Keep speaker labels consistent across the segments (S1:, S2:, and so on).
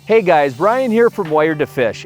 S1: Hey guys, Brian here from Wired to Fish.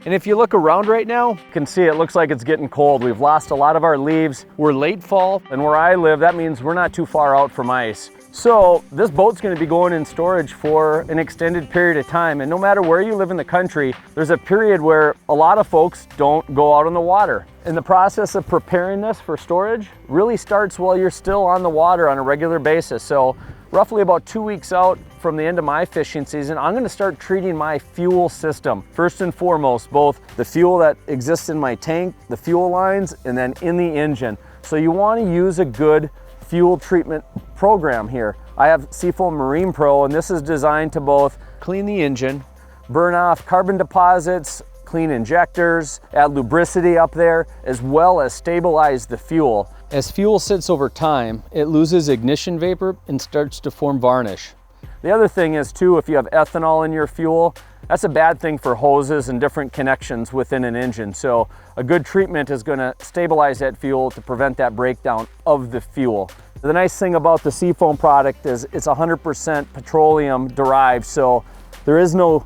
S1: And if you look around right now, you can see it looks like it's getting cold. We've lost a lot of our leaves. We're late fall, and where I live, that means we're not too far out from ice. So this boat's gonna be going in storage for an extended period of time. And no matter where you live in the country, there's a period where a lot of folks don't go out on the water. And the process of preparing this for storage really starts while you're still on the water on a regular basis. So roughly about 2 weeks out from the end of my fishing season, I'm gonna start treating my fuel system. First and foremost, both the fuel that exists in my tank, the fuel lines, and then in the engine. So you wanna use a good fuel treatment program here. I have Seafoam Marine Pro, and this is designed to both clean the engine, burn off carbon deposits, clean injectors, add lubricity up there, as well as stabilize the fuel. As fuel sits over time, it loses ignition vapor and starts to form varnish. The other thing is too, if you have ethanol in your fuel, that's a bad thing for hoses and different connections within an engine. So a good treatment is gonna stabilize that fuel to prevent that breakdown of the fuel. The nice thing about the Seafoam product is it's 100% petroleum derived, so there is no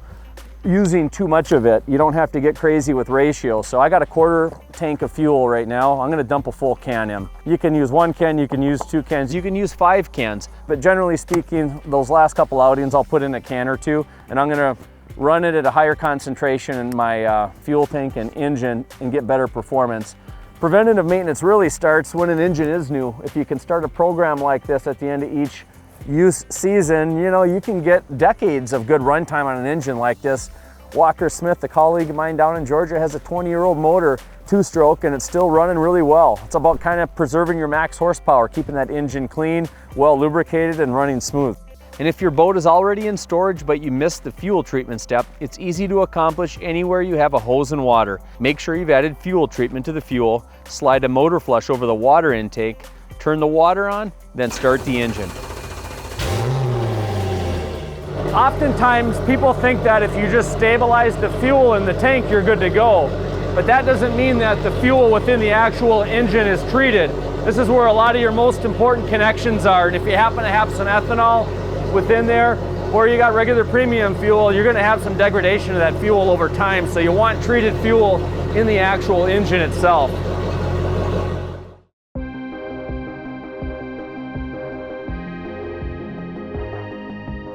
S1: using too much of it. You don't have to get crazy with ratio. So I got a quarter tank of fuel right now. I'm gonna dump a full can in. You can use 1 can, you can use 2 cans, you can use 5 cans. But generally speaking, those last couple outings, I'll put in a can or 2, and I'm gonna run it at a higher concentration in my fuel tank and engine and get better performance. Preventative maintenance really starts when an engine is new. If you can start a program like this at the end of each use season, you know, you can get decades of good runtime on an engine like this. Walker Smith, a colleague of mine down in Georgia, has a 20-year-old motor, 2-stroke, and it's still running really well. It's about kind of preserving your max horsepower, keeping that engine clean, well lubricated, and running smooth. And if your boat is already in storage but you missed the fuel treatment step, it's easy to accomplish anywhere you have a hose and water. Make sure you've added fuel treatment to the fuel, slide a motor flush over the water intake, turn the water on, then start the engine. Oftentimes people think that if you just stabilize the fuel in the tank, you're good to go. But that doesn't mean that the fuel within the actual engine is treated. This is where a lot of your most important connections are. And if you happen to have some ethanol within there, or you got regular premium fuel, you're gonna have some degradation of that fuel over time. So you want treated fuel in the actual engine itself.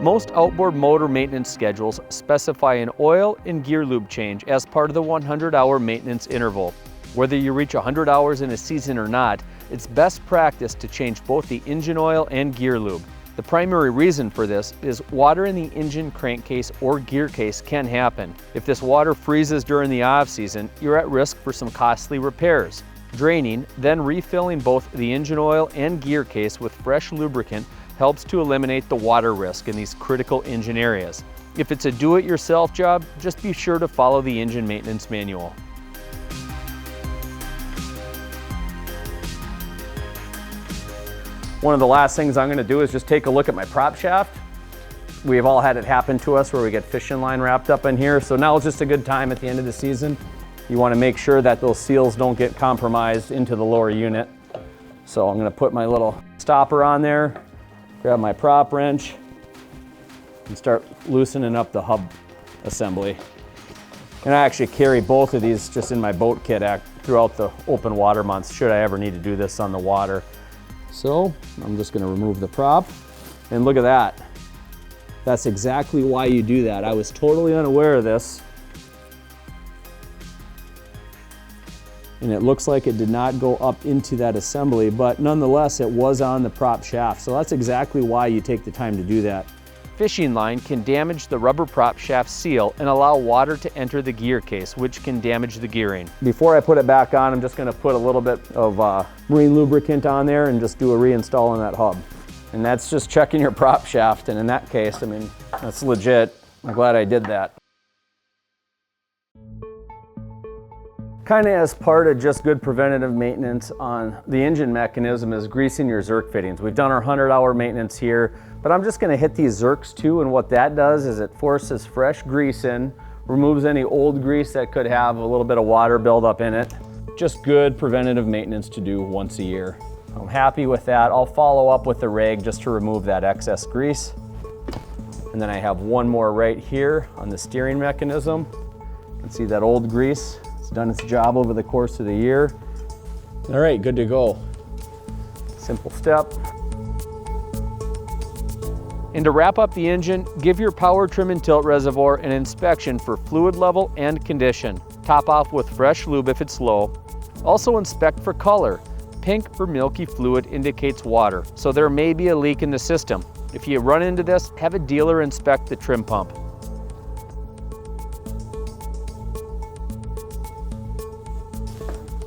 S1: Most outboard motor maintenance schedules specify an oil and gear lube change as part of the 100-hour maintenance interval. Whether you reach 100 hours in a season or not, it's best practice to change both the engine oil and gear lube. The primary reason for this is water in the engine crankcase or gear case can happen. If this water freezes during the off-season, you're at risk for some costly repairs. Draining, then refilling both the engine oil and gear case with fresh lubricant helps to eliminate the water risk in these critical engine areas. If it's a do-it-yourself job, just be sure to follow the engine maintenance manual. One of the last things I'm gonna do is just take a look at my prop shaft. We've all had it happen to us where we get fishing line wrapped up in here, so now is just a good time at the end of the season. You wanna make sure that those seals don't get compromised into the lower unit. So I'm gonna put my little stopper on there, grab my prop wrench, and start loosening up the hub assembly. And I actually carry both of these just in my boat kit throughout the open water months, should I ever need to do this on the water. So I'm just gonna remove the prop, and look at that. That's exactly why you do that. I was totally unaware of this. And it looks like it did not go up into that assembly, but nonetheless, it was on the prop shaft. So that's exactly why you take the time to do that. Fishing line can damage the rubber prop shaft seal and allow water to enter the gear case, which can damage the gearing. Before I put it back on, I'm just gonna put a little bit of marine lubricant on there and just do a reinstall on that hub. And that's just checking your prop shaft, and in that case, I mean, that's legit. I'm glad I did that. Kind of as part of just good preventative maintenance on the engine mechanism is greasing your Zerk fittings. We've done our 100-hour maintenance here, but I'm just going to hit these Zerks too, and what that does is it forces fresh grease in, removes any old grease that could have a little bit of water buildup in it. Just good preventative maintenance to do once a year. I'm happy with that. I'll follow up with the rag just to remove that excess grease. And then I have one more right here on the steering mechanism. You can see that old grease. It's done its job over the course of the year. All right, good to go. Simple step. And to wrap up the engine, give your power trim and tilt reservoir an inspection for fluid level and condition. Top off with fresh lube if it's low. Also inspect for color. Pink or milky fluid indicates water, so there may be a leak in the system. If you run into this, have a dealer inspect the trim pump.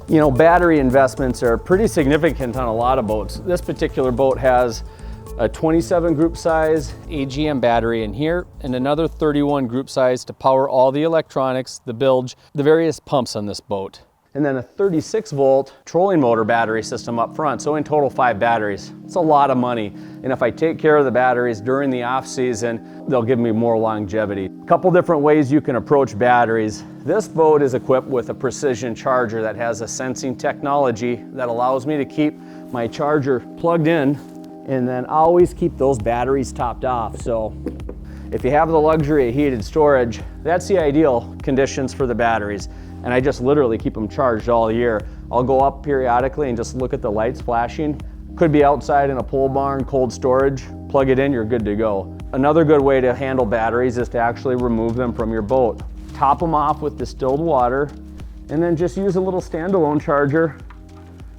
S1: You know, battery investments are pretty significant on a lot of boats. This particular boat has a 27 group size AGM battery in here and another 31 group size to power all the electronics, the bilge, the various pumps on this boat. And then a 36 volt trolling motor battery system up front. So in total 5 batteries. It's a lot of money. And if I take care of the batteries during the off season, they'll give me more longevity. A couple different ways you can approach batteries. This boat is equipped with a precision charger that has a sensing technology that allows me to keep my charger plugged in and then always keep those batteries topped off. So if you have the luxury of heated storage, that's the ideal conditions for the batteries. And I just literally keep them charged all year. I'll go up periodically and just look at the lights flashing. Could be outside in a pole barn, cold storage, plug it in, you're good to go. Another good way to handle batteries is to actually remove them from your boat. Top them off with distilled water, and then just use a little standalone charger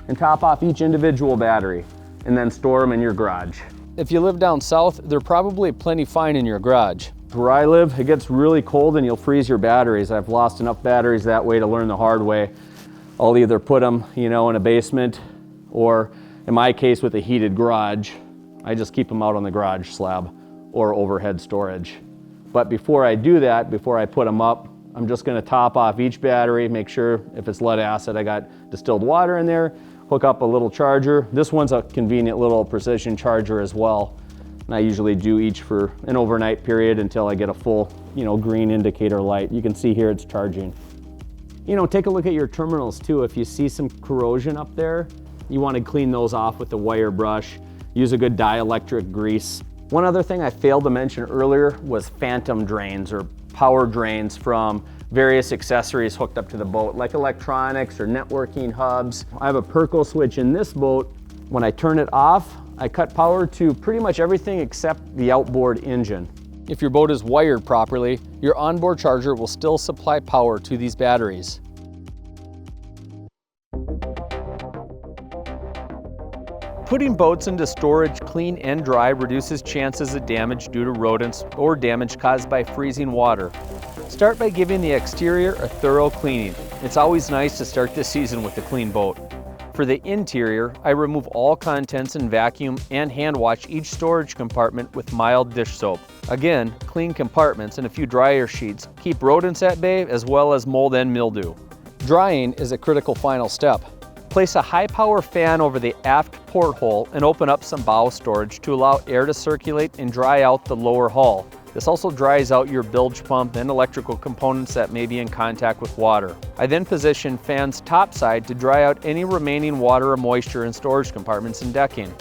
S1: and top off each individual battery, and then store them in your garage. If you live down south, they're probably plenty fine in your garage. Where I live, it gets really cold and you'll freeze your batteries. I've lost enough batteries that way to learn the hard way. I'll either put them, you know, in a basement, or in my case with a heated garage, I just keep them out on the garage slab or overhead storage. But before I do that, before I put them up, I'm just gonna top off each battery, make sure if it's lead acid, I got distilled water in there, hook up a little charger. This one's a convenient little precision charger as well. And I usually do each for an overnight period until I get a full, you know, green indicator light. You can see here it's charging. You know, take a look at your terminals too. If you see some corrosion up there, you want to clean those off with the wire brush. Use a good dielectric grease. One other thing I failed to mention earlier was phantom drains or power drains from various accessories hooked up to the boat, like electronics or networking hubs. I have a Perco switch in this boat. When I turn it off, I cut power to pretty much everything except the outboard engine. If your boat is wired properly, your onboard charger will still supply power to these batteries. Putting boats into storage clean and dry reduces chances of damage due to rodents or damage caused by freezing water. Start by giving the exterior a thorough cleaning. It's always nice to start this season with a clean boat. For the interior, I remove all contents and vacuum and hand wash each storage compartment with mild dish soap. Again, clean compartments and a few dryer sheets keep rodents at bay as well as mold and mildew. Drying is a critical final step. Place a high power fan over the aft porthole and open up some bow storage to allow air to circulate and dry out the lower hull. This also dries out your bilge pump and electrical components that may be in contact with water. I then position fans topside to dry out any remaining water or moisture in storage compartments and decking.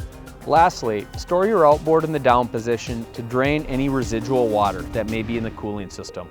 S1: Lastly, store your outboard in the down position to drain any residual water that may be in the cooling system.